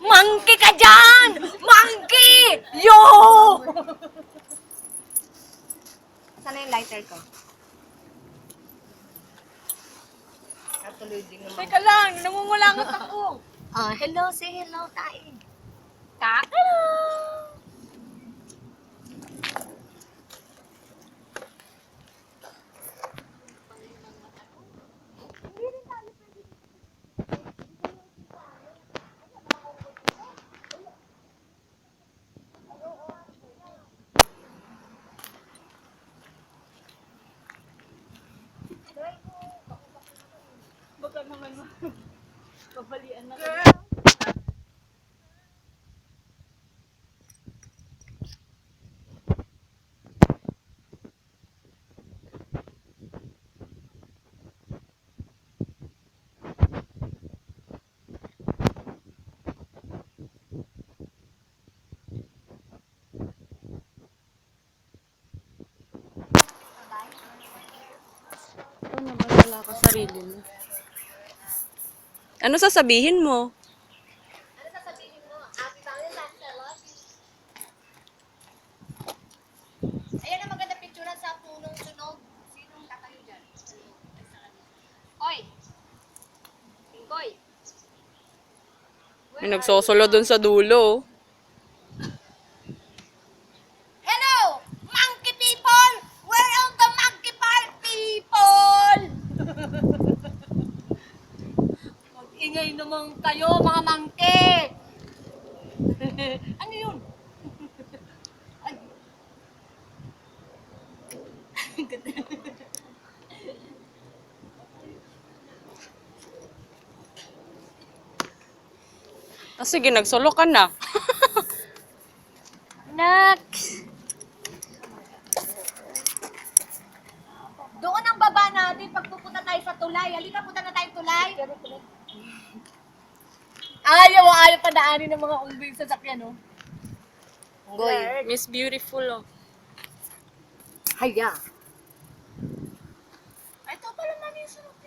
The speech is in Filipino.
Monkey ka dyan! Monkey! Yo! Sana yung lighter ko? Katuloy din naman. Teka lang, nangungulangot ako. Hello, say hello, tae. Hello! Baka naman babalian na kayo. Ano ba wala ka sarili mo? Ano sasabihin mo? Ano sasabihin mo? Happy Valentine's, I love you. Ayan ang maganda picture sa punong sunog. Sinong tatayo dyan? Oy! Pingkoy! May nagsosolo dun sa dulo. Hello! Monkey people! Where are the monkey park people? Mag-ingay naman kayo, mga monkey! Ano yun? Ay. Sige, nagsolo ka na. Next! Doon ang baba natin pag pupunta tayo sa tulay. Halika, punta na tayo tulay. Ayaw pa daanin ng mga unggoy sa sakyan, no? Unggoy. Miss Beautiful, oh. Haya. Ito pala namin yung sunod.